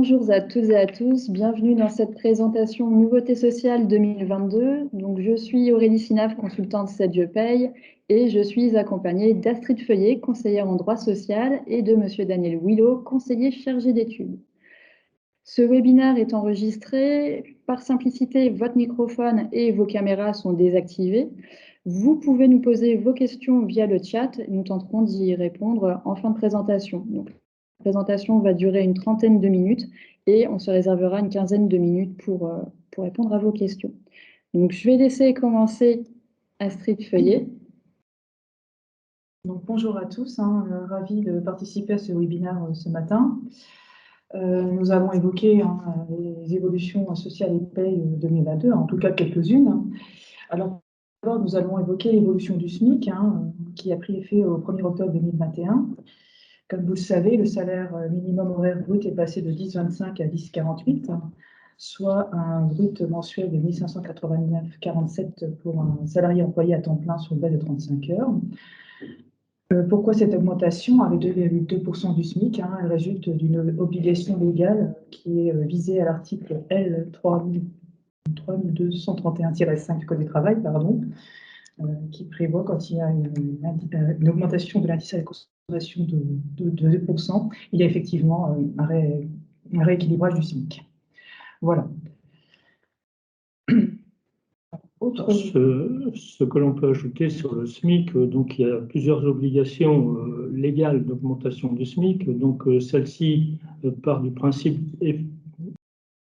Bonjour à toutes et à tous, bienvenue dans cette présentation Nouveautés sociales 2022. Donc, je suis Aurélie Sinaf, consultante CEDIE Paye, et je suis accompagnée d'Astrid Feuillet, conseillère en droit social, et de Monsieur Daniel Willow, conseiller chargé d'études. Ce webinaire est enregistré. Par simplicité, votre microphone et vos caméras sont désactivés. Vous pouvez nous poser vos questions via le chat. Nous tenterons d'y répondre en fin de présentation. Donc, la présentation va durer une trentaine de minutes et on se réservera une quinzaine de minutes pour répondre à vos questions. Donc, je vais laisser commencer Astrid Feuillet. Donc, bonjour à tous, ravi de participer à ce webinaire ce matin. Nous avons évoqué les évolutions sociales et paye 2022, en tout cas quelques-unes. Alors, d'abord, nous allons évoquer l'évolution du SMIC, qui a pris effet au 1er octobre 2021. Comme vous le savez, le salaire minimum horaire brut est passé de 10,25 à 10,48, soit un brut mensuel de 1589,47 pour un salarié employé à temps plein sur une base de 35 heures. Pourquoi cette augmentation avec 2,2% du SMIC? Elle résulte d'une obligation légale qui est visée à l'article L 3231-5 du Code du travail, qui prévoit quand il y a une augmentation de l'indice à la consommation de 2%, il y a effectivement un rééquilibrage du SMIC. Voilà. Ce que l'on peut ajouter sur le SMIC, donc il y a plusieurs obligations légales d'augmentation du SMIC. Donc celle-ci part du principe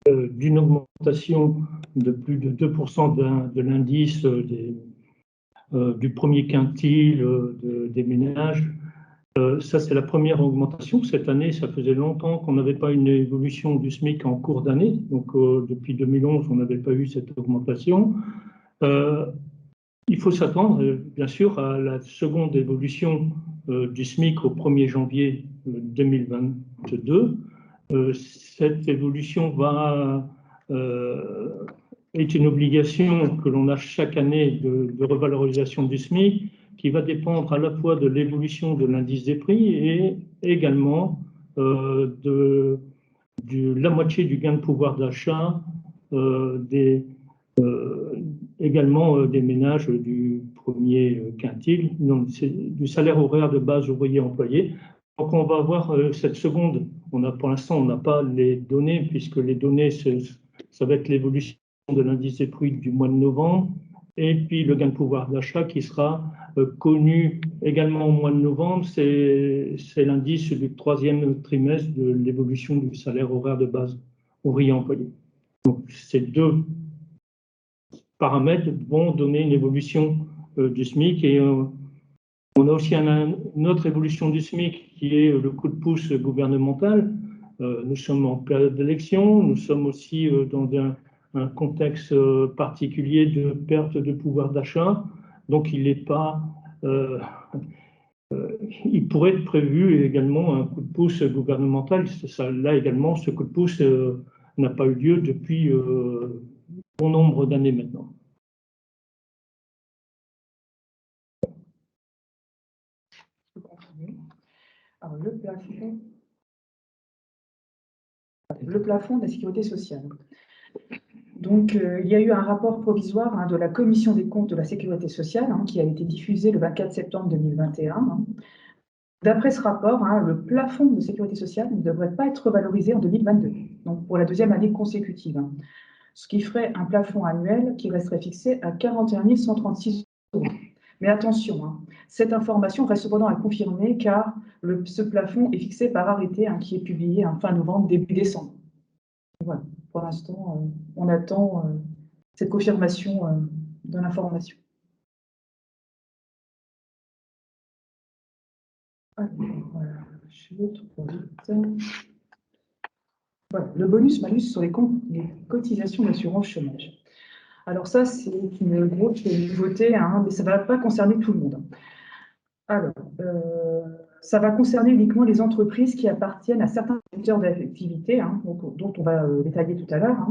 d'une augmentation de plus de 2% de l'indice du premier quintile des ménages. Ça, c'est la première augmentation. Cette année, ça faisait longtemps qu'on n'avait pas une évolution du SMIC en cours d'année. Donc depuis 2011, on n'avait pas eu cette augmentation. Il faut s'attendre, bien sûr, à la seconde évolution du SMIC au 1er janvier 2022. Cette évolution est une obligation que l'on a chaque année de revalorisation du SMIC, qui va dépendre à la fois de l'évolution de l'indice des prix et également de la moitié du gain de pouvoir d'achat également des ménages du premier quintile, du salaire horaire de base ouvrier-employé. Donc on va avoir cette seconde, pour l'instant on n'a pas les données, puisque les données, ça va être l'évolution de l'indice des prix du mois de novembre, et puis le gain de pouvoir d'achat qui sera connu également au mois de novembre, c'est l'indice du troisième trimestre de l'évolution du salaire horaire de base ouvrier-employé. Donc ces deux paramètres vont donner une évolution du SMIC, et on a aussi une autre évolution du SMIC qui est le coup de pouce gouvernemental. Nous sommes en période d'élection, nous sommes aussi dans un contexte particulier de perte de pouvoir d'achat, donc il n'est pas... il pourrait être prévu également un coup de pouce gouvernemental. Là également, ce coup de pouce n'a pas eu lieu depuis bon nombre d'années maintenant. Alors, le plafond de la sécurité sociale. Donc, il y a eu un rapport provisoire de la Commission des comptes de la sécurité sociale qui a été diffusé le 24 septembre 2021. D'après ce rapport, le plafond de sécurité sociale ne devrait pas être revalorisé en 2022, donc pour la deuxième année consécutive, ce qui ferait un plafond annuel qui resterait fixé à 41 136 €. Mais attention, cette information reste cependant à confirmer, car ce plafond est fixé par arrêté qui est publié fin novembre, début décembre. Voilà, pour l'instant, on attend cette confirmation de l'information. Voilà, je vais trop vite. Voilà, le bonus-malus sur les cotisations d'assurance chômage. Alors ça, c'est une grosse nouveauté, mais ça ne va pas concerner tout le monde. Alors, ça va concerner uniquement les entreprises qui appartiennent à certains secteurs d'activité, dont on va détailler tout à l'heure.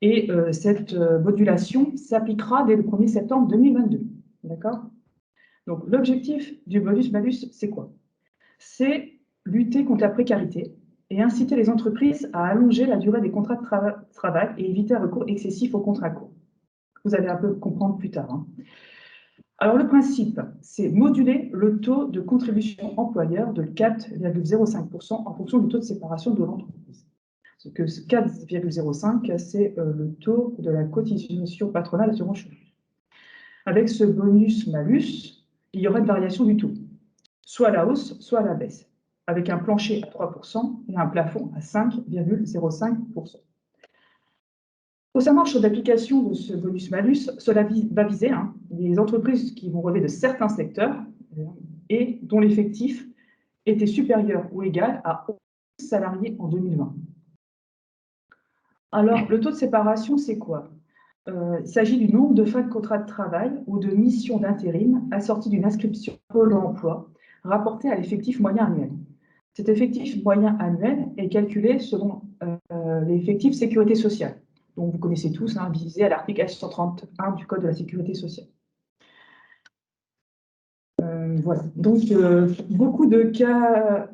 Et cette modulation s'appliquera dès le 1er septembre 2022. D'accord? Donc, l'objectif du bonus-malus, c'est quoi? C'est lutter contre la précarité et inciter les entreprises à allonger la durée des contrats de travail et éviter un recours excessif aux contrats courts. Vous allez un peu comprendre plus tard. Alors, le principe, c'est moduler le taux de contribution employeur de 4,05% en fonction du taux de séparation de l'entreprise. Ce que 4,05, c'est le taux de la cotisation patronale assurance chômage. Avec ce bonus-malus, il y aura une variation du taux, soit à la hausse, soit à la baisse, avec un plancher à 3% et un plafond à 5,05%. Concernant le champ d'application de ce bonus-malus, cela va viser les entreprises qui vont relever de certains secteurs et dont l'effectif était supérieur ou égal à 11 salariés en 2020. Alors, le taux de séparation, c'est quoi? Il s'agit du nombre de fins de contrat de travail ou de missions d'intérim assorties d'une inscription Pôle emploi rapportée à l'effectif moyen annuel. Cet effectif moyen annuel est calculé selon l'effectif sécurité sociale, dont vous connaissez tous, visé à l'article L131 du Code de la sécurité sociale. Voilà. Donc, beaucoup de cas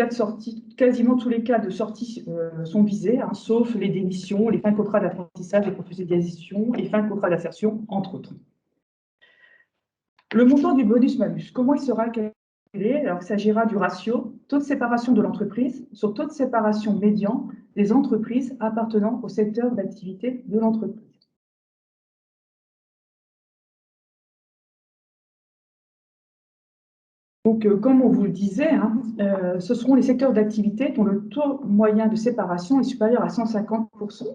de sortie, quasiment tous les cas de sortie sont visés, sauf les démissions, les fins de contrat d'apprentissage, les professionnalisations, les fins de contrat d'insertion, entre autres. Le montant du bonus-malus, comment il sera calculé? Alors, il s'agira du ratio taux de séparation de l'entreprise sur taux de séparation médian des entreprises appartenant au secteur d'activité de l'entreprise. Donc, comme on vous le disait, ce seront les secteurs d'activité dont le taux moyen de séparation est supérieur à 150%.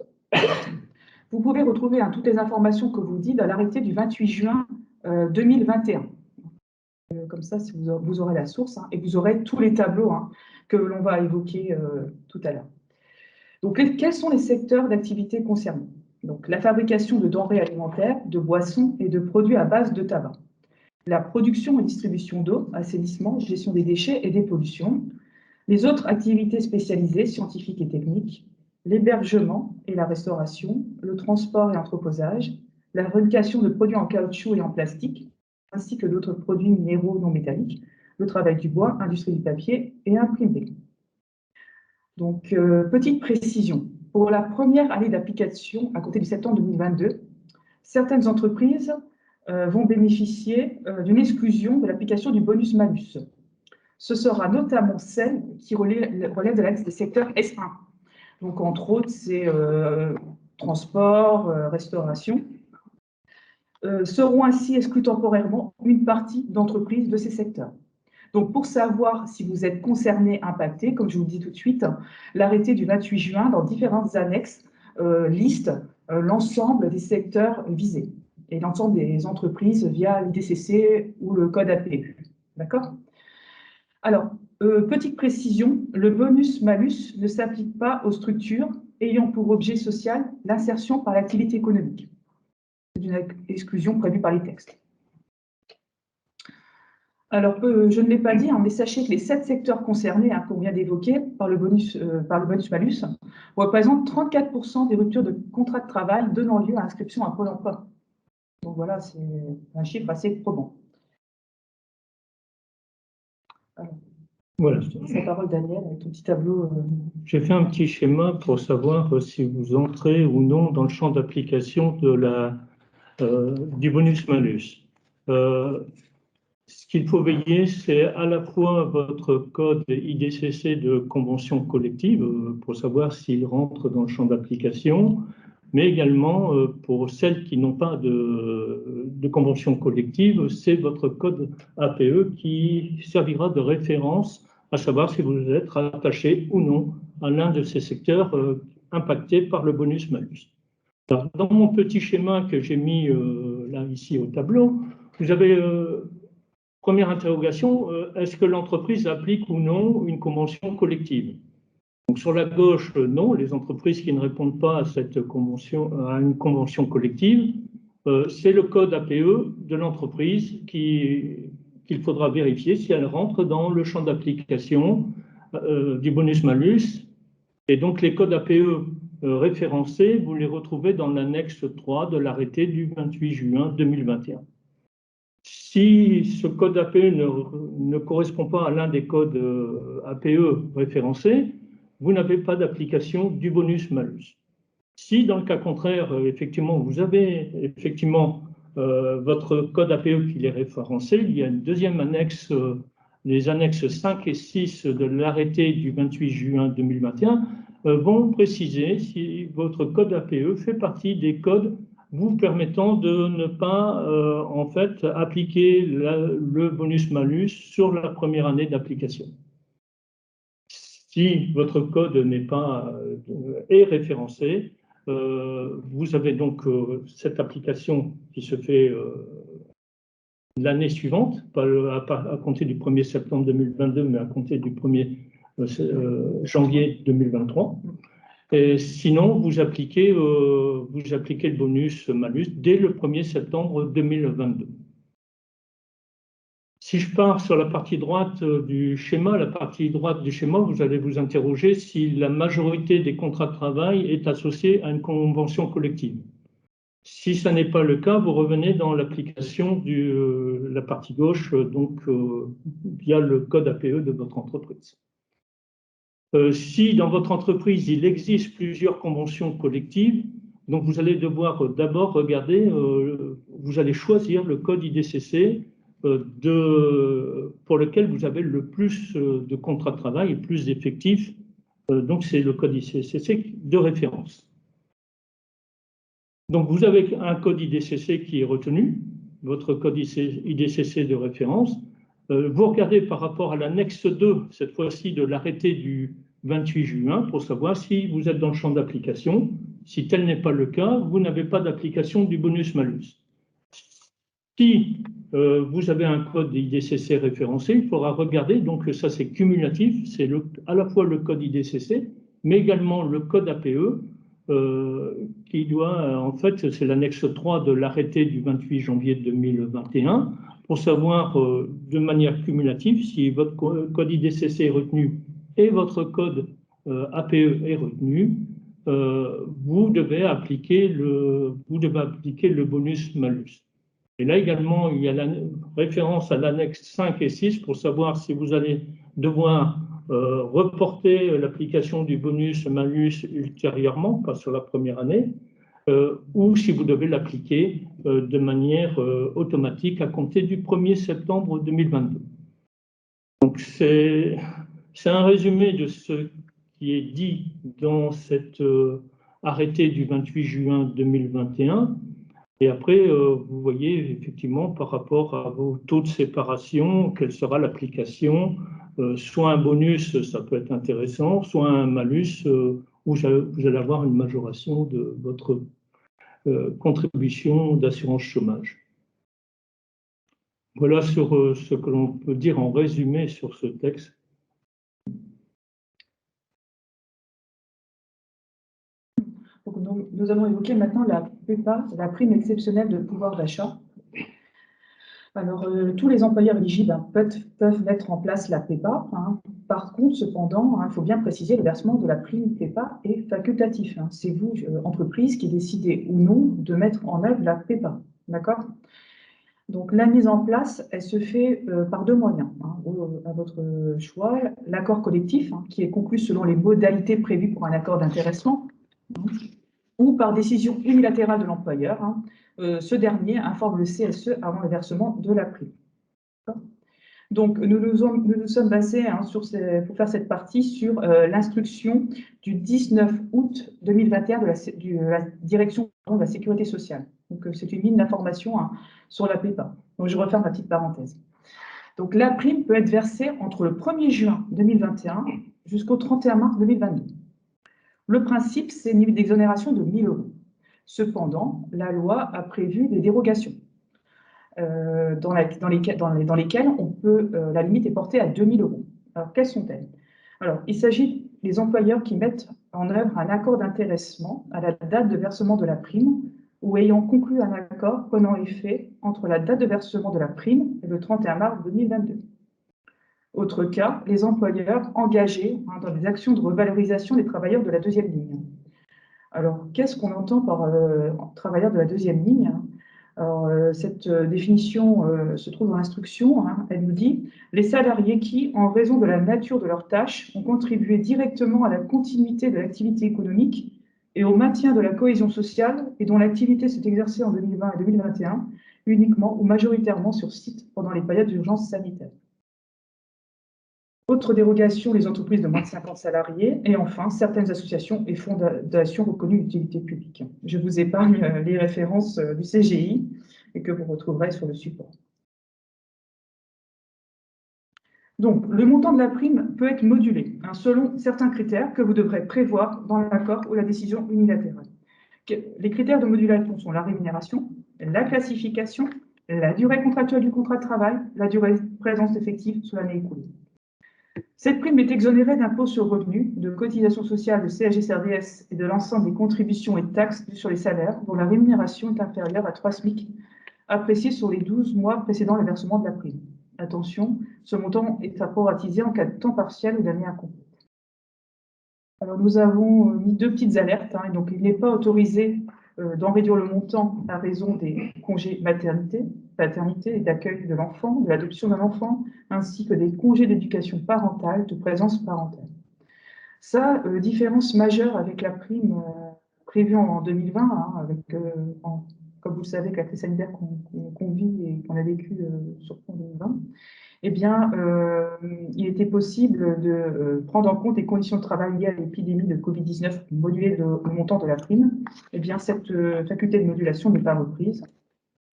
Vous pouvez retrouver toutes les informations que vous dites dans l'arrêté du 28 juin 2021. Comme ça, vous aurez la source et vous aurez tous les tableaux que l'on va évoquer tout à l'heure. Donc, quels sont les secteurs d'activité concernés? Donc, la fabrication de denrées alimentaires, de boissons et de produits à base de tabac. La production et distribution d'eau, assainissement, gestion des déchets et des pollutions. Les autres activités spécialisées, scientifiques et techniques. L'hébergement et la restauration, le transport et entreposage, la fabrication de produits en caoutchouc et en plastique, ainsi que d'autres produits minéraux non métalliques, le travail du bois, industrie du papier et imprimerie. Donc, petite précision, pour la première année d'application, à compter du septembre 2022, certaines entreprises vont bénéficier d'une exclusion de l'application du bonus-malus. Ce sera notamment celle qui relève de la liste des secteurs S1. Donc, entre autres, c'est transport, restauration. Seront ainsi exclus temporairement une partie d'entreprises de ces secteurs. Donc, pour savoir si vous êtes concerné, impacté, comme je vous le dis tout de suite, l'arrêté du 28 juin, dans différentes annexes, liste l'ensemble des secteurs visés et l'ensemble des entreprises via l'IDCC ou le code APE. D'accord? Alors, petite précision, le bonus-malus ne s'applique pas aux structures ayant pour objet social l'insertion par l'activité économique. C'est une exclusion prévue par les textes. Alors, je ne l'ai pas dit, mais sachez que les 7 secteurs concernés qu'on vient d'évoquer par le bonus-malus représentent 34% des ruptures de contrat de travail donnant lieu à inscription à Pôle emploi. Donc voilà, c'est un chiffre assez probant. Alors, voilà. Je te laisse la parole, Daniel, avec ton petit tableau. J'ai fait un petit schéma pour savoir si vous entrez ou non dans le champ d'application du bonus-malus. Ce qu'il faut veiller, c'est à la fois votre code IDCC de convention collective pour savoir s'il rentre dans le champ d'application, mais également pour celles qui n'ont pas de convention collective, c'est votre code APE qui servira de référence à savoir si vous êtes rattaché ou non à l'un de ces secteurs impactés par le bonus-malus. Dans mon petit schéma que j'ai mis là ici au tableau, vous avez première interrogation, est-ce que l'entreprise applique ou non une convention collective? Donc sur la gauche, non, les entreprises qui ne répondent pas à une convention collective, c'est le code APE de l'entreprise qu'il faudra vérifier si elle rentre dans le champ d'application du bonus-malus. Et donc les codes APE référencés, vous les retrouvez dans l'annexe 3 de l'arrêté du 28 juin 2021. Si ce code APE ne correspond pas à l'un des codes APE référencés, vous n'avez pas d'application du bonus-malus. Si, dans le cas contraire, effectivement, vous avez effectivement votre code APE qui est référencé, il y a une deuxième annexe, les annexes 5 et 6 de l'arrêté du 28 juin 2021 vont préciser si votre code APE fait partie des codes vous permettant de ne pas en fait appliquer le bonus-malus sur la première année d'application. Si votre code n'est pas est référencé, vous avez donc cette application qui se fait l'année suivante, pas à compter du 1er septembre 2022, mais à compter du 1er janvier 2023. Et sinon, vous appliquez le bonus-malus dès le 1er septembre 2022. Si je pars sur la partie droite du schéma, vous allez vous interroger si la majorité des contrats de travail est associée à une convention collective. Si ce n'est pas le cas, vous revenez dans l'application de la partie gauche, donc via le code APE de votre entreprise. Si dans votre entreprise, il existe plusieurs conventions collectives, donc vous allez devoir d'abord regarder, vous allez choisir le code IDCC pour lequel vous avez le plus de contrats de travail et plus d'effectifs. Donc c'est le code IDCC de référence. Donc vous avez un code IDCC qui est retenu, votre code IDCC de référence. Vous regardez par rapport à l'annexe 2, cette fois-ci de l'arrêté du 28 juin, pour savoir si vous êtes dans le champ d'application. Si tel n'est pas le cas, vous n'avez pas d'application du bonus-malus. Si vous avez un code IDCC référencé, il faudra regarder, donc ça c'est cumulatif, c'est à la fois le code IDCC, mais également le code APE, qui doit, en fait, c'est l'annexe 3 de l'arrêté du 28 janvier 2021, pour savoir de manière cumulative si votre code IDCC est retenu et votre code APE est retenu, vous devez appliquer le bonus-malus. Et là également, il y a la référence à l'annexe 5 et 6 pour savoir si vous allez devoir reporter l'application du bonus-malus ultérieurement, pas sur la première année, ou si vous devez l'appliquer de manière automatique à compter du 1er septembre 2022. Donc c'est un résumé de ce qui est dit dans cet arrêté du 28 juin 2021. Et après, vous voyez effectivement par rapport à vos taux de séparation, quelle sera l'application, soit un bonus, ça peut être intéressant, soit un malus, où vous allez avoir une majoration de votre contribution d'assurance chômage. Voilà sur ce que l'on peut dire en résumé sur ce texte. Donc, nous allons évoquer maintenant la PEPA, la prime exceptionnelle de pouvoir d'achat. Alors, tous les employeurs éligibles peuvent mettre en place la PEPA. Par contre, cependant, il faut bien préciser, le versement de la prime PEPA est facultatif. C'est vous, entreprise, qui décidez ou non de mettre en œuvre la PEPA. D'accord ? Donc, la mise en place, elle se fait par deux moyens, à votre choix. L'accord collectif, qui est conclu selon les modalités prévues pour un accord d'intéressement, ou par décision unilatérale de l'employeur. Ce dernier informe le CSE avant le versement de la prime. Donc, nous nous sommes basés pour faire cette partie sur l'instruction du 19 août 2021 de la direction de la sécurité sociale. Donc, c'est une ligne d'information sur la PEPA. Donc, je referme ma petite parenthèse. Donc, la prime peut être versée entre le 1er juin 2021 jusqu'au 31 mars 2022. Le principe, c'est une limite d'exonération de 1 000 €. Cependant, la loi a prévu des dérogations dans lesquelles la limite est portée à 2 000 €. Alors, quelles sont-elles? Alors, il s'agit des employeurs qui mettent en œuvre un accord d'intéressement à la date de versement de la prime ou ayant conclu un accord prenant effet entre la date de versement de la prime et le 31 mars 2022. Autre cas, les employeurs engagés dans des actions de revalorisation des travailleurs de la deuxième ligne. Alors, qu'est-ce qu'on entend par travailleurs de la deuxième ligne? Alors, cette définition se trouve dans l'instruction. Elle nous dit « Les salariés qui, en raison de la nature de leurs tâches, ont contribué directement à la continuité de l'activité économique et au maintien de la cohésion sociale et dont l'activité s'est exercée en 2020 et 2021 uniquement ou majoritairement sur site pendant les périodes d'urgence sanitaire. » Autre dérogation, les entreprises de moins de 50 salariés. Et enfin, certaines associations et fondations reconnues d'utilité publique. Je vous épargne les références du CGI et que vous retrouverez sur le support. Donc, le montant de la prime peut être modulé selon certains critères que vous devrez prévoir dans l'accord ou la décision unilatérale. Les critères de modulation sont la rémunération, la classification, la durée contractuelle du contrat de travail, la durée de présence effective sur l'année écoulée. Cette prime est exonérée d'impôts sur le revenu, de cotisations sociales, de CSG-CRDS et de l'ensemble des contributions et taxes dues sur les salaires dont la rémunération est inférieure à 3 SMIC, appréciés sur les 12 mois précédant le versement de la prime. Attention, ce montant est à proratiser en cas de temps partiel ou d'année incomplète. Alors, nous avons mis 2 petites alertes. Donc, il n'est pas autorisé d'en réduire le montant à raison des congés maternité, paternité et d'accueil de l'enfant, de l'adoption d'un enfant, ainsi que des congés d'éducation parentale, de présence parentale. Ça, différence majeure avec la prime prévue en 2020, avec, comme vous le savez, avec la crise sanitaire qu'on vit et qu'on a vécu surtout en 2020. Eh bien, il était possible de prendre en compte les conditions de travail liées à l'épidémie de Covid-19 pour moduler le montant de la prime. Eh bien, cette faculté de modulation n'est pas reprise.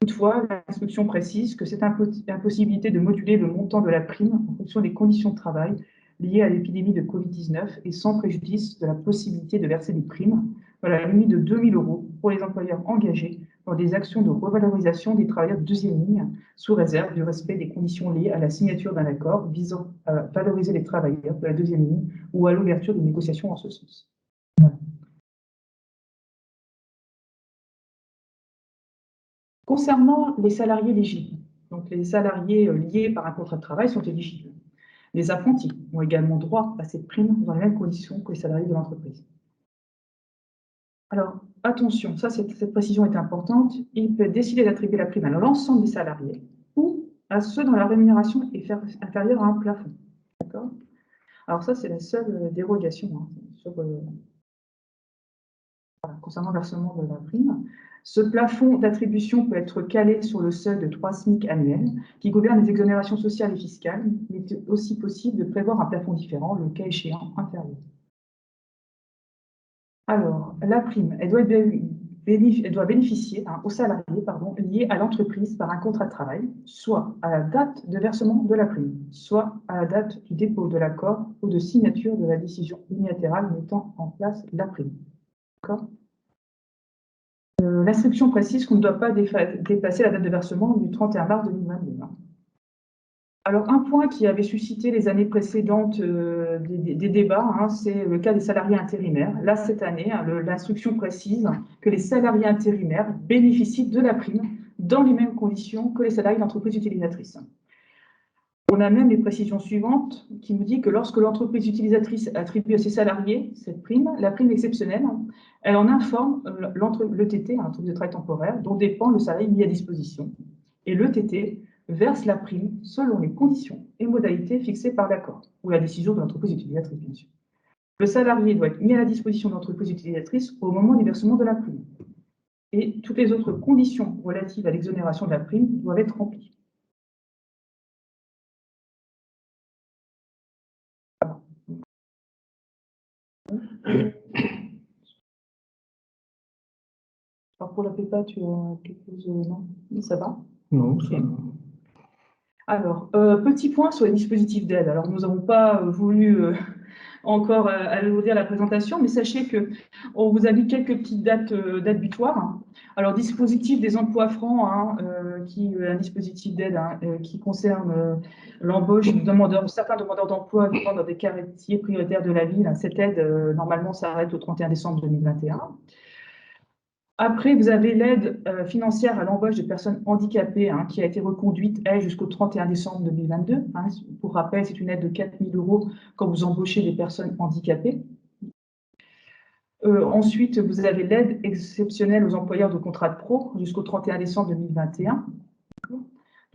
Toutefois, l'instruction précise que cette impossibilité de moduler le montant de la prime en fonction des conditions de travail liées à l'épidémie de Covid-19 et sans préjudice de la possibilité de verser des primes à la limite de 2 000 € pour les employeurs engagés dans des actions de revalorisation des travailleurs de deuxième ligne, sous réserve du respect des conditions liées à la signature d'un accord visant à valoriser les travailleurs de la deuxième ligne ou à l'ouverture de négociations en ce sens. Voilà. Concernant les salariés éligibles, donc les salariés liés par un contrat de travail sont éligibles. Les apprentis ont également droit à cette prime dans les mêmes conditions que les salariés de l'entreprise. Alors, attention, cette précision est importante. Il peut décider d'attribuer la prime à l'ensemble des salariés ou à ceux dont la rémunération est inférieure à un plafond. D'accord ? Alors ça, c'est la seule dérogation concernant le versement de la prime. Ce plafond d'attribution peut être calé sur le seuil de 3 SMIC annuels qui gouverne les exonérations sociales et fiscales. Il est aussi possible de prévoir un plafond différent, le cas échéant inférieur. Alors, la prime, elle doit bénéficier aux salariés liés à l'entreprise par un contrat de travail, soit à la date de versement de la prime, soit à la date du dépôt de l'accord ou de signature de la décision unilatérale mettant en place la prime. D'accord ? L'instruction précise qu'on ne doit pas dépasser la date de versement du 31 mars 2022. Alors, un point qui avait suscité les années précédentes des débats, c'est le cas des salariés intérimaires. Là, cette année, l'instruction précise que les salariés intérimaires bénéficient de la prime dans les mêmes conditions que les salariés d'entreprise utilisatrice. On a même les précisions suivantes qui nous disent que lorsque l'entreprise utilisatrice attribue à ses salariés cette prime, la prime exceptionnelle, elle en informe l'ETT, l'entreprise de travail temporaire, dont dépend le salarié mis à disposition. Et l'ETT verse la prime selon les conditions et modalités fixées par l'accord ou la décision de l'entreprise utilisatrice, bien sûr. Le salarié doit être mis à la disposition de l'entreprise utilisatrice au moment du versement de la prime. Et toutes les autres conditions relatives à l'exonération de la prime doivent être remplies. Alors pour la PEPA, tu as quelque chose? Non, ça va? Non, ça... Alors, petit point sur les dispositifs d'aide. Alors, nous n'avons pas voulu encore alourdir la présentation, mais sachez qu'on vous a mis quelques petites dates butoirs. Alors, dispositif des emplois francs, un dispositif d'aide qui concerne l'embauche de certains demandeurs d'emploi vivant dans des quartiers prioritaires de la ville. Cette aide, normalement, s'arrête au 31 décembre 2021. Après, vous avez l'aide financière à l'embauche de personnes handicapées qui a été reconduite, elle, jusqu'au 31 décembre 2022. Pour rappel, c'est une aide de 4 000 € quand vous embauchez des personnes handicapées. Ensuite, vous avez l'aide exceptionnelle aux employeurs de contrat de pro jusqu'au 31 décembre 2021.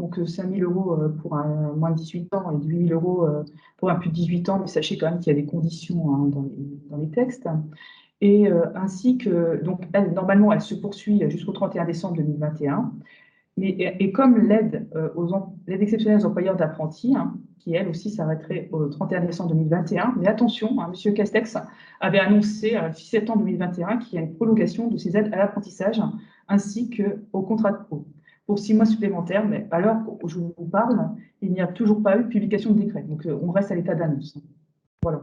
Donc, 5 000 euros pour un moins de 18 ans et 8 000 euros pour un plus de 18 ans, mais sachez quand même qu'il y a des conditions hein, dans les textes. Et ainsi que, donc, normalement, elle se poursuit jusqu'au 31 décembre 2021. Et comme l'aide exceptionnelle aux employeurs d'apprentis, hein, qui elle aussi s'arrêterait au 31 décembre 2021. Mais attention, hein, M. Castex avait annoncé à 6 septembre 2021 qu'il y a une prolongation de ces aides à l'apprentissage ainsi qu'au contrat de pro pour 6 mois supplémentaires. Mais à l'heure où je vous parle, il n'y a toujours pas eu de publication de décret. Donc on reste à l'état d'annonce. Voilà.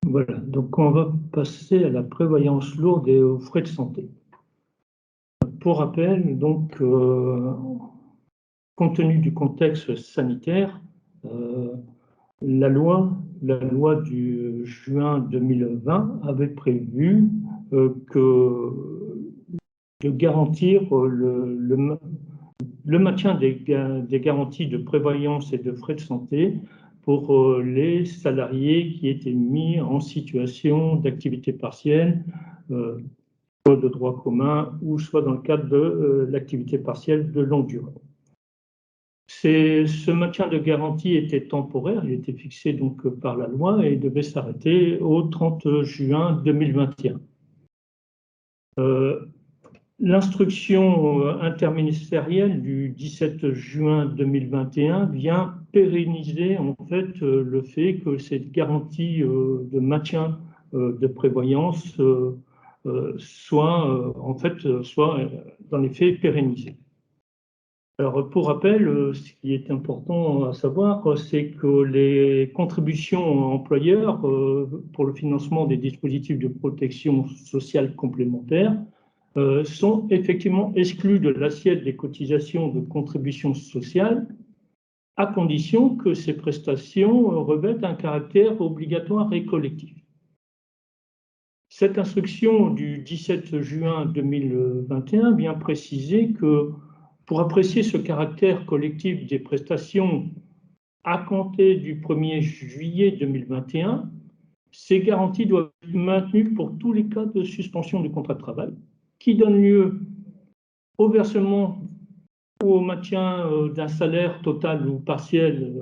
Voilà, donc on va passer à la prévoyance lourde et aux frais de santé. Pour rappel, donc, compte tenu du contexte sanitaire, la loi du juin 2020 avait prévu de garantir le maintien des garanties de prévoyance et de frais de santé pour les salariés qui étaient mis en situation d'activité partielle, soit de droit commun ou soit dans le cadre de l'activité partielle de longue durée. Ce maintien de garantie était temporaire, il était fixé donc par la loi et devait s'arrêter au 30 juin 2021. L'instruction interministérielle du 17 juin 2021 vient pérenniser en fait le fait que cette garantie de maintien de prévoyance soit dans les faits pérennisée. Alors, pour rappel, ce qui est important à savoir, c'est que les contributions employeurs pour le financement des dispositifs de protection sociale complémentaire sont effectivement exclues de l'assiette des cotisations de contribution sociale, à condition que ces prestations revêtent un caractère obligatoire et collectif. Cette instruction du 17 juin 2021 vient préciser que pour apprécier ce caractère collectif des prestations à compter du 1er juillet 2021, ces garanties doivent être maintenues pour tous les cas de suspension du contrat de travail qui donnent lieu au versement ou au maintien d'un salaire total ou partiel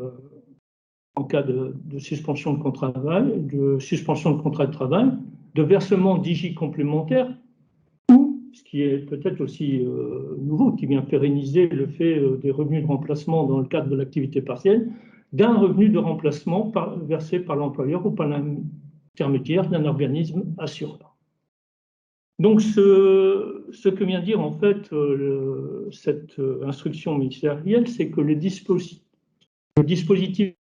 en cas de suspension de contrat de travail, de versement d'IJ complémentaire, ou, ce qui est peut-être aussi nouveau, qui vient pérenniser le fait des revenus de remplacement dans le cadre de l'activité partielle, d'un revenu de remplacement versé par l'employeur ou par l'intermédiaire d'un organisme assureur. Donc, ce que vient dire en fait cette instruction ministérielle, c'est que le dispositif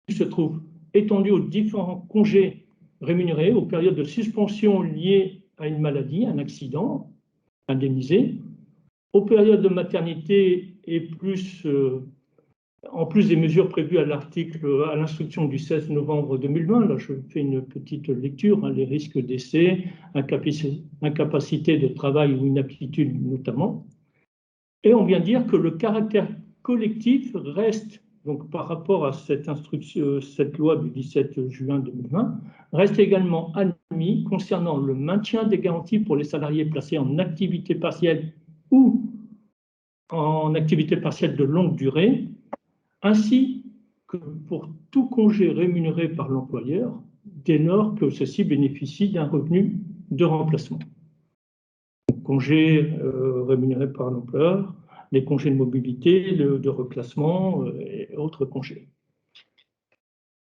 se trouve étendu aux différents congés rémunérés aux périodes de suspension liées à une maladie, un accident indemnisé, aux périodes de maternité et en plus des mesures prévues à l'instruction du 16 novembre 2020, là je fais une petite lecture, hein, les risques d'essai, incapacité de travail ou inaptitude notamment. Et on vient dire que le caractère collectif reste, donc par rapport à cette loi du 17 juin 2020, reste également admis concernant le maintien des garanties pour les salariés placés en activité partielle ou en activité partielle de longue durée, ainsi que pour tout congé rémunéré par l'employeur, dès lors que ceci bénéficie d'un revenu de remplacement. Donc, congé rémunéré par l'employeur, les congés de mobilité, de reclassement et autres congés.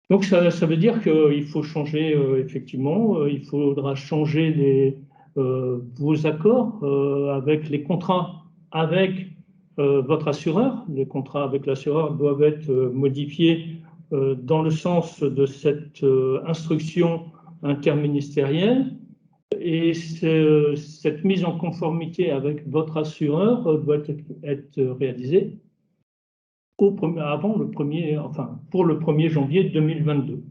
Donc ça veut dire qu'il faut changer, effectivement, il faudra changer vos accords avec les contrats avec votre assureur. Les contrats avec l'assureur doivent être modifiés dans le sens de cette instruction interministérielle, et cette mise en conformité avec votre assureur doit être réalisée pour le 1er janvier 2022.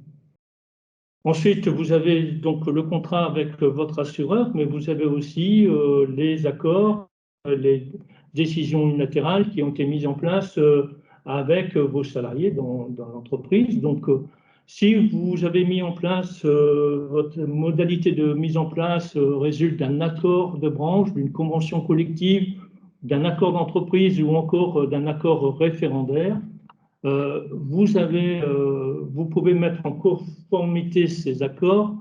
Ensuite, vous avez donc le contrat avec votre assureur, mais vous avez aussi les accords, les décisions unilatérales qui ont été mises en place avec vos salariés dans l'entreprise. Donc, si vous avez mis en place, votre modalité de mise en place résulte d'un accord de branche, d'une convention collective, d'un accord d'entreprise ou encore d'un accord référendaire, vous pouvez mettre en conformité ces accords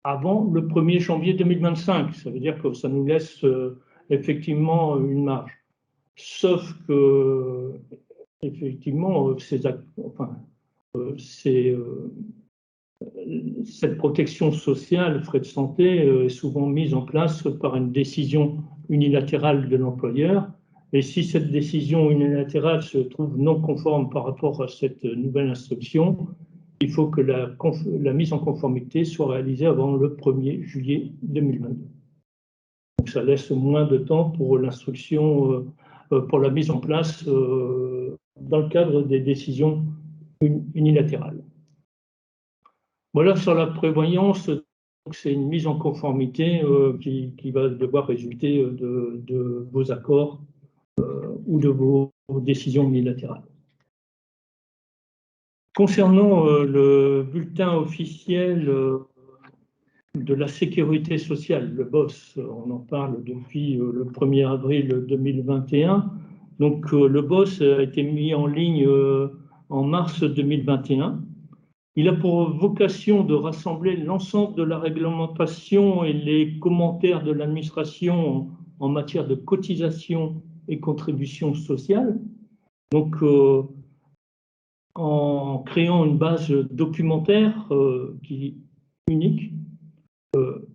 avant le 1er janvier 2025. Ça veut dire que ça nous laisse effectivement une marge. Sauf que, effectivement, cette protection sociale, frais de santé, est souvent mise en place par une décision unilatérale de l'employeur. Et si cette décision unilatérale se trouve non conforme par rapport à cette nouvelle instruction, il faut que la mise en conformité soit réalisée avant le 1er juillet 2022. Donc ça laisse moins de temps pour l'instruction, pour la mise en place dans le cadre des décisions unilatérales. Voilà, sur la prévoyance, c'est une mise en conformité qui va devoir résulter de vos accords ou de vos décisions unilatérales. Concernant le bulletin officiel de la sécurité sociale, le BOSS, on en parle depuis le 1er avril 2021. Donc le BOSS a été mis en ligne en mars 2021. Il a pour vocation de rassembler l'ensemble de la réglementation et les commentaires de l'administration en matière de cotisation et contribution sociale. Donc, en créant une base documentaire unique,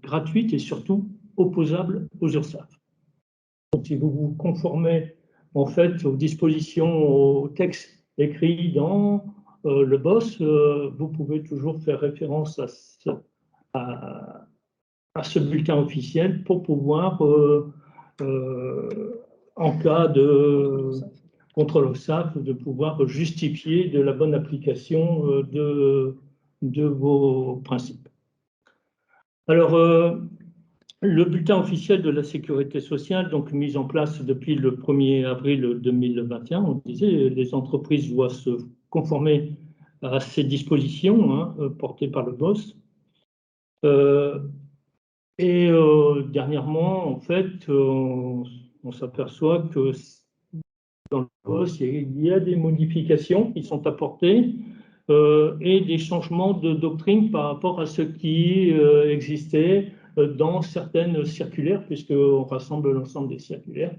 gratuite et surtout opposable aux URSSAF. Donc, si vous vous conformez en fait aux dispositions, au texte écrit dans le BOSS, vous pouvez toujours faire référence à ce bulletin officiel pour pouvoir, en cas de contrôle URSSAF, de pouvoir justifier de la bonne application de vos principes. Alors, le bulletin officiel de la sécurité sociale, donc mis en place depuis le 1er avril 2021, on disait les entreprises doivent se conformer à ces dispositions portées par le BOSS. Dernièrement, en fait, on s'aperçoit que dans le BOSS, il y a des modifications qui sont apportées et des changements de doctrine par rapport à ce qui existait dans certaines circulaires, puisqu'on rassemble l'ensemble des circulaires,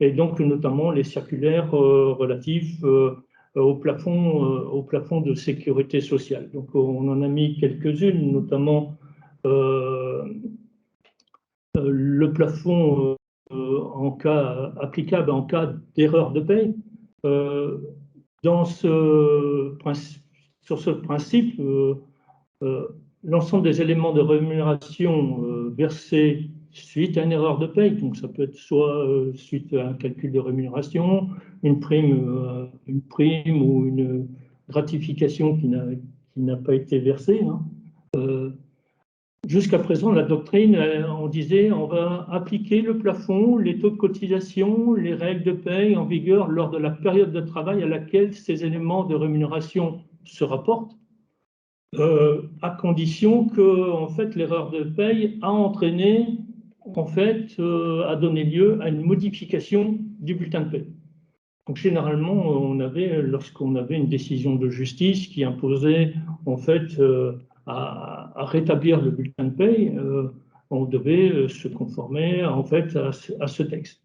et donc notamment les circulaires relatifs au plafond de sécurité sociale. Donc on en a mis quelques-unes, notamment le plafond applicable en cas d'erreur de paie. Sur ce principe, l'ensemble des éléments de rémunération versés suite à une erreur de paie, donc ça peut être soit suite à un calcul de rémunération, une prime ou une gratification qui n'a pas été versée. Jusqu'à présent, la doctrine, on disait on va appliquer le plafond, les taux de cotisation, les règles de paie en vigueur lors de la période de travail à laquelle ces éléments de rémunération se rapportent, à condition que en fait, l'erreur de paie a entraîné, a donné lieu à une modification du bulletin de paie. Donc généralement, lorsqu'on avait une décision de justice qui imposait en fait à rétablir le bulletin de paie, on devait se conformer en fait à ce texte.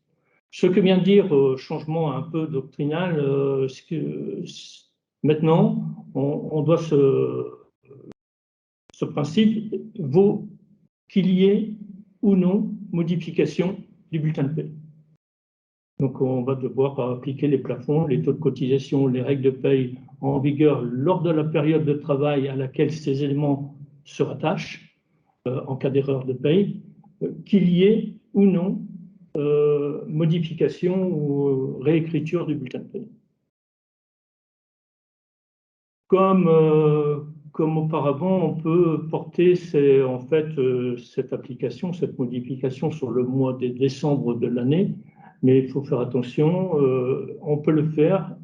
Ce que vient de dire changement un peu doctrinal, c'est que maintenant on doit ce principe vaut qu'il y ait ou non modification du bulletin de paie. Donc, on va devoir appliquer les plafonds, les taux de cotisation, les règles de paie en vigueur lors de la période de travail à laquelle ces éléments se rattachent, en cas d'erreur de paie, qu'il y ait ou non modification ou réécriture du bulletin de paie. Comme auparavant, on peut porter cette application, cette modification sur le mois de décembre de l'année. mais il faut faire attention, on peut le faire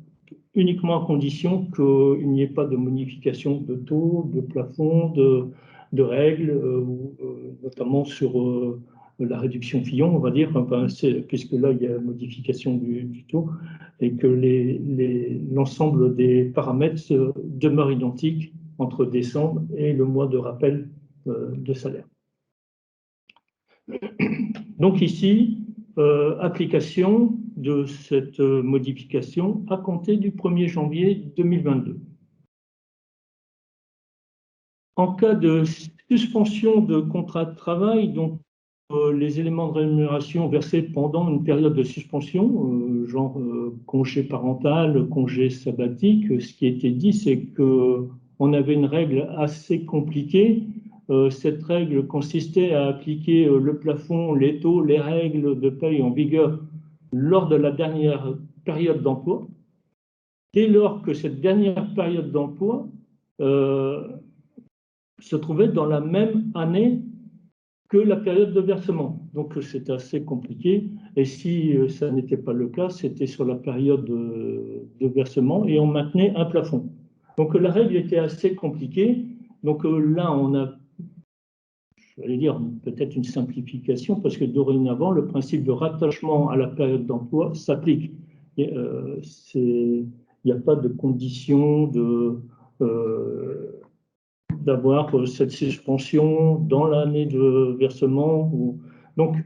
uniquement à condition qu'il n'y ait pas de modification de taux, de plafond, de règles, notamment sur la réduction Fillon, on va dire, enfin, puisque là, il y a modification du taux, et que l'ensemble des paramètres demeurent identiques entre décembre et le mois de rappel de salaire. Donc ici, application de cette modification à compter du 1er janvier 2022. En cas de suspension de contrat de travail, donc les éléments de rémunération versés pendant une période de suspension, genre congé parental, congé sabbatique, ce qui a été dit, c'est qu'on avait une règle assez compliquée. Cette règle consistait à appliquer le plafond, les taux, les règles de paye en vigueur lors de la dernière période d'emploi. Dès lors que cette dernière période d'emploi se trouvait dans la même année que la période de versement. Donc c'était assez compliqué. Et si ça n'était pas le cas, c'était sur la période de versement et on maintenait un plafond. Donc la règle était assez compliquée. Donc là, on a, j'allais dire, peut-être une simplification, parce que dorénavant, le principe de rattachement à la période d'emploi s'applique. Il n'y a pas de condition d'avoir cette suspension dans l'année de versement. Donc,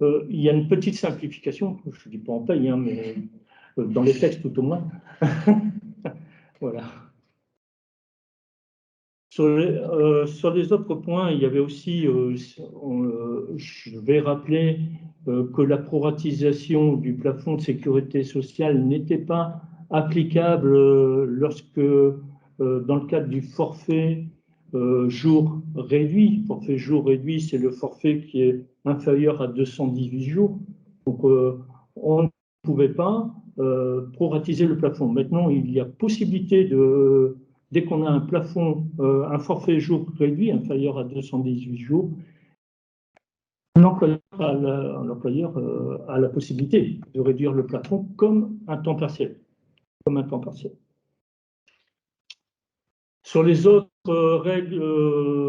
il y a une petite simplification, je ne dis pas en paye, hein, mais dans les textes tout au moins. Voilà. Sur les autres points, il y avait aussi, je vais rappeler que la proratisation du plafond de sécurité sociale n'était pas applicable lorsque, dans le cadre du forfait jour réduit. Forfait jour réduit, c'est le forfait qui est inférieur à 218 jours. Donc, on ne pouvait pas proratiser le plafond. Maintenant, il y a possibilité dès qu'on a un plafond, un forfait jour réduit inférieur à 218 jours, l'employeur a la possibilité de réduire le plafond comme un temps partiel. Sur les autres règles,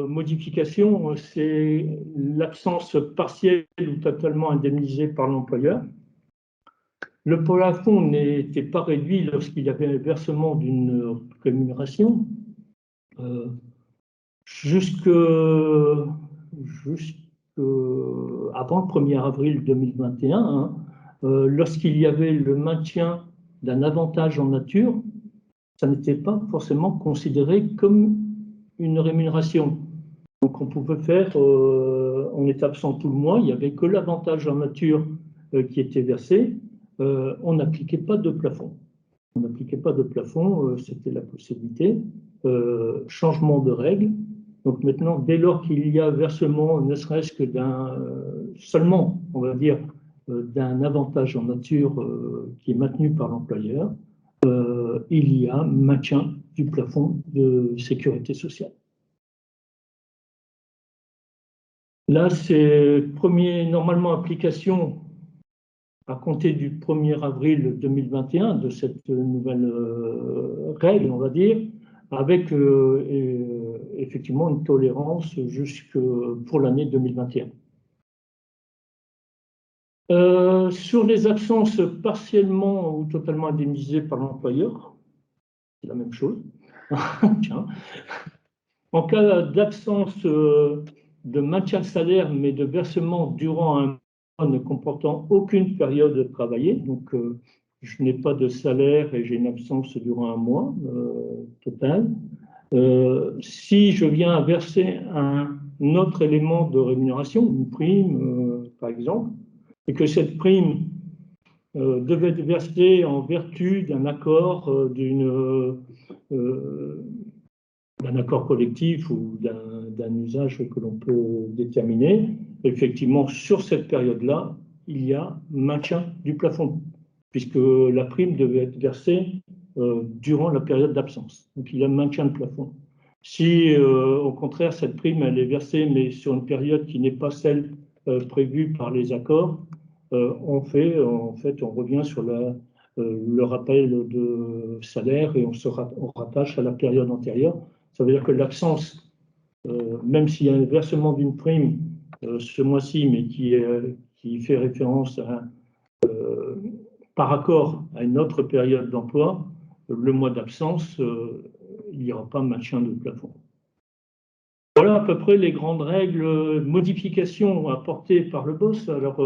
modifications, c'est l'absence partielle ou totalement indemnisée par l'employeur. Le plafond n'était pas réduit lorsqu'il y avait un versement d'une rémunération. Jusqu'avant le 1er avril 2021, hein, lorsqu'il y avait le maintien d'un avantage en nature, ça n'était pas forcément considéré comme une rémunération. Donc on pouvait faire, on était absent tout le mois, il n'y avait que l'avantage en nature qui était versé, on n'appliquait pas de plafond. On n'appliquait pas de plafond, c'était la possibilité. Changement de règle. Donc maintenant, dès lors qu'il y a versement, ne serait-ce que seulement, on va dire, d'un avantage en nature qui est maintenu par l'employeur, il y a maintien du plafond de sécurité sociale. Là, c'est normalement application à compter du 1er avril 2021 de cette nouvelle règle, on va dire, avec effectivement une tolérance jusque pour l'année 2021. Sur les absences partiellement ou totalement indemnisées par l'employeur, c'est la même chose. Tiens. En cas d'absence de maintien de salaire, mais de versement durant un mois ne comportant aucune période travaillée, donc je n'ai pas de salaire et j'ai une absence durant un mois total. Si je viens à verser un autre élément de rémunération, une prime par exemple, et que cette prime devait être versée en vertu d'un accord, d'un accord collectif ou d'un usage que l'on peut déterminer, effectivement, sur cette période-là, il y a maintien du plafond, puisque la prime devait être versée durant la période d'absence. Donc, il y a maintien de plafond. Si, au contraire, cette prime, elle est versée, mais sur une période qui n'est pas celle prévue par les accords, on revient sur le rappel de salaire et on rattache à la période antérieure. Ça veut dire que l'absence, même s'il y a un versement d'une prime ce mois-ci, mais qui fait référence par accord à une autre période d'emploi, le mois d'absence, il n'y aura pas maintien de plafond. Voilà à peu près les grandes règles, modifications apportées par le BOSS. Alors,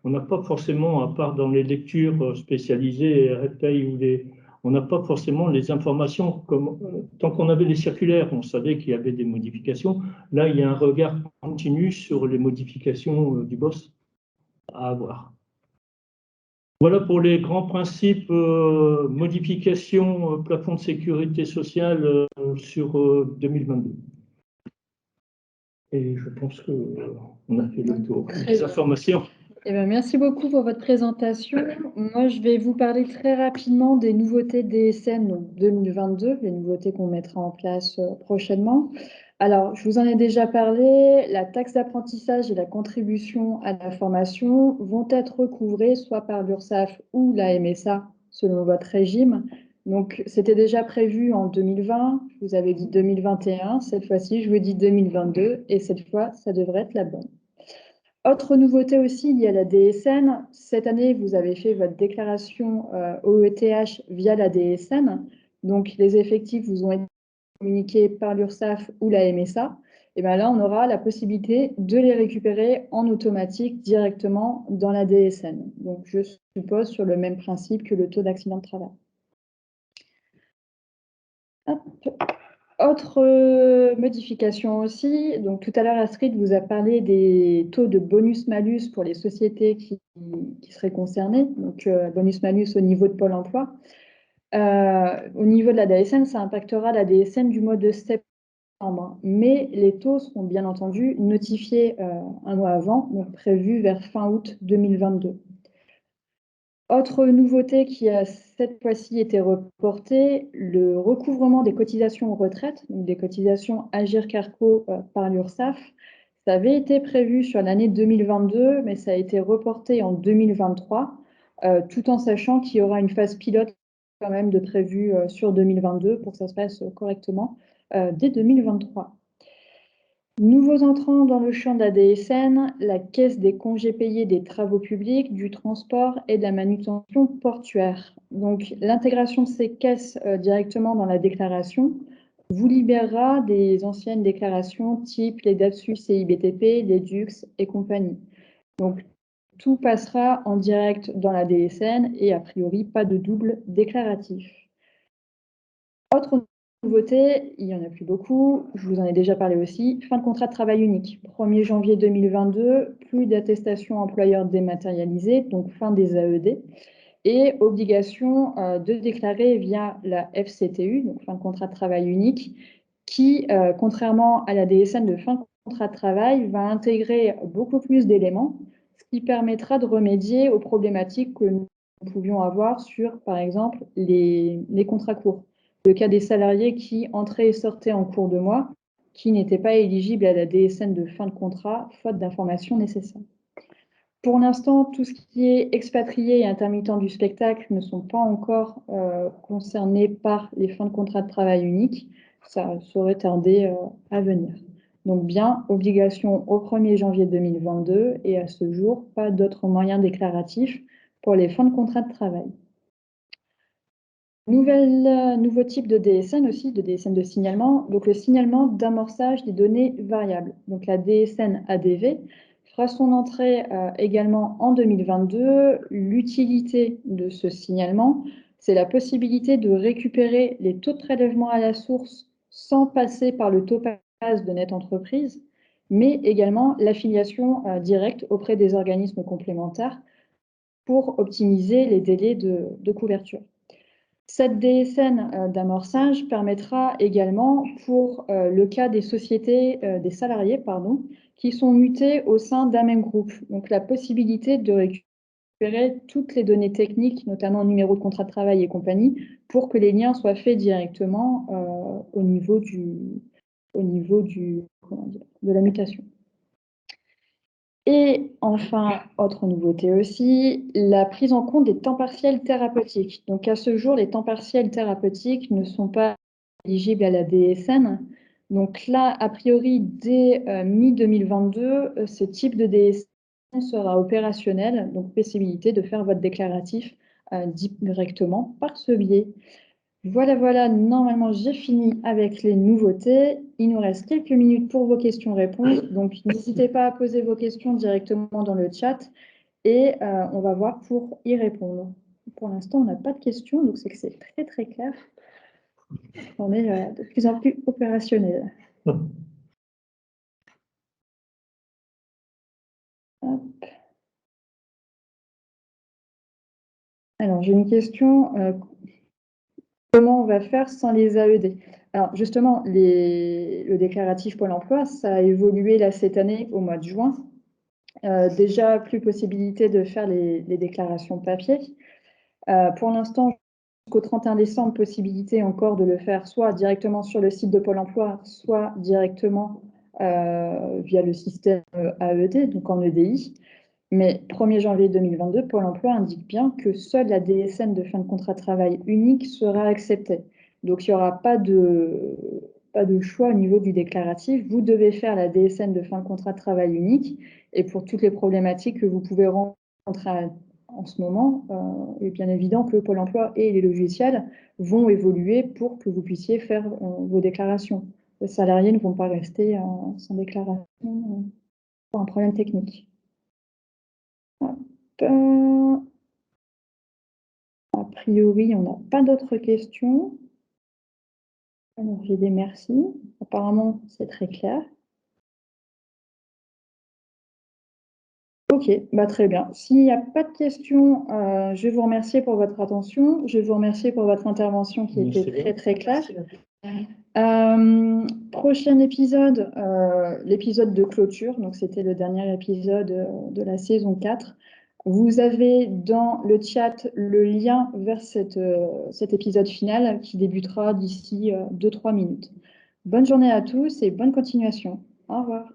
on n'a pas forcément, à part dans les lectures spécialisées, RFPay on n'a pas forcément les informations. Tant qu'on avait les circulaires, on savait qu'il y avait des modifications. Là, il y a un regard continu sur les modifications du BOSS à avoir. Voilà pour les grands principes, modifications plafond de sécurité sociale sur 2022. Et je pense qu'on a fait le tour des informations. Eh bien, merci beaucoup pour votre présentation. Moi, je vais vous parler très rapidement des nouveautés DSN donc 2022, les nouveautés qu'on mettra en place prochainement. Alors, je vous en ai déjà parlé, la taxe d'apprentissage et la contribution à la formation vont être recouvrées soit par l'URSSAF ou la MSA, selon votre régime. Donc, c'était déjà prévu en 2020, je vous avais dit 2021, cette fois-ci, je vous dis 2022, et cette fois, ça devrait être la bonne. Autre nouveauté aussi, il y a la DSN. Cette année, vous avez fait votre déclaration OETH via la DSN. Donc, les effectifs vous ont été communiqués par l'URSSAF ou la MSA. Et bien là, on aura la possibilité de les récupérer en automatique directement dans la DSN. Donc, je suppose sur le même principe que le taux d'accident de travail. Hop. Autre modification aussi, donc tout à l'heure Astrid vous a parlé des taux de bonus-malus pour les sociétés qui seraient concernées, donc bonus-malus au niveau de Pôle emploi. Au niveau de la DSN, ça impactera la DSN du mois de septembre, mais les taux seront bien entendu notifiés un mois avant, donc prévus vers fin août 2022. Autre nouveauté qui a cette fois-ci été reportée, le recouvrement des cotisations aux retraites, donc des cotisations Agirc-Arrco par l'URSSAF. Ça avait été prévu sur l'année 2022, mais ça a été reporté en 2023, tout en sachant qu'il y aura une phase pilote quand même de prévu sur 2022 pour que ça se passe correctement dès 2023. Nouveaux entrants dans le champ de la DSN, la caisse des congés payés des travaux publics, du transport et de la manutention portuaire. Donc, l'intégration de ces caisses directement dans la déclaration vous libérera des anciennes déclarations type les DATSUS et IBTP, les DUX et compagnie. Donc, tout passera en direct dans la DSN et a priori pas de double déclaratif. Autre nouveauté, il n'y en a plus beaucoup, je vous en ai déjà parlé aussi, fin de contrat de travail unique. 1er janvier 2022, plus d'attestation employeur dématérialisée, donc fin des AED, et obligation de déclarer via la FCTU, donc fin de contrat de travail unique, qui, contrairement à la DSN de fin de contrat de travail, va intégrer beaucoup plus d'éléments, ce qui permettra de remédier aux problématiques que nous pouvions avoir sur, par exemple, les contrats courts. Le cas des salariés qui entraient et sortaient en cours de mois, qui n'étaient pas éligibles à la DSN de fin de contrat, faute d'informations nécessaires. Pour l'instant, tout ce qui est expatriés et intermittents du spectacle ne sont pas encore concernés par les fins de contrat de travail unique. Ça saurait tarder à venir. Donc bien, obligation au 1er janvier 2022 et à ce jour, pas d'autres moyens déclaratifs pour les fins de contrat de travail. Nouveau type de DSN aussi, de DSN de signalement, donc le signalement d'amorçage des données variables. Donc la DSN ADV fera son entrée également en 2022. L'utilité de ce signalement, c'est la possibilité de récupérer les taux de prélèvement à la source sans passer par le topaz de Net Entreprise, mais également l'affiliation directe auprès des organismes complémentaires pour optimiser les délais de couverture. Cette DSN d'amorçage permettra également, pour le cas des sociétés, des salariés, qui sont mutés au sein d'un même groupe, donc la possibilité de récupérer toutes les données techniques, notamment numéro de contrat de travail et compagnie, pour que les liens soient faits directement au niveau de la mutation. Et enfin, autre nouveauté aussi, la prise en compte des temps partiels thérapeutiques. Donc à ce jour, les temps partiels thérapeutiques ne sont pas éligibles à la DSN. Donc là, a priori, dès mi-2022, ce type de DSN sera opérationnel, donc possibilité de faire votre déclaratif directement par ce biais. Voilà, normalement j'ai fini avec les nouveautés. Il nous reste quelques minutes pour vos questions-réponses, donc n'hésitez pas à poser vos questions directement dans le chat et on va voir pour y répondre. Pour l'instant, on n'a pas de questions, donc c'est que c'est très très clair. On est de plus en plus opérationnel. Hop. Alors, j'ai une question. Comment on va faire sans les AED? Alors, justement, le déclaratif Pôle emploi, ça a évolué là cette année au mois de juin. Déjà, plus possibilité de faire les déclarations papier. Pour l'instant, jusqu'au 31 décembre, possibilité encore de le faire soit directement sur le site de Pôle emploi, soit directement via le système AED, donc en EDI. Mais 1er janvier 2022, Pôle emploi indique bien que seule la DSN de fin de contrat de travail unique sera acceptée. Donc, il n'y aura pas de choix au niveau du déclaratif. Vous devez faire la DSN de fin de contrat de travail unique. Et pour toutes les problématiques que vous pouvez rencontrer en ce moment, il est bien évident que Pôle emploi et les logiciels vont évoluer pour que vous puissiez faire vos déclarations. Les salariés ne vont pas rester sans déclaration pour un problème technique. A priori, on n'a pas d'autres questions. Alors, j'ai des merci. Apparemment, c'est très clair. Ok, très bien. S'il n'y a pas de questions, je vais vous remercier pour votre attention. Je vais vous remercier pour votre intervention qui était très, très claire. Prochain épisode, l'épisode de clôture. Donc, c'était le dernier épisode de la saison 4. Vous avez dans le chat le lien vers cet épisode final qui débutera d'ici 2-3 minutes. Bonne journée à tous et bonne continuation. Au revoir.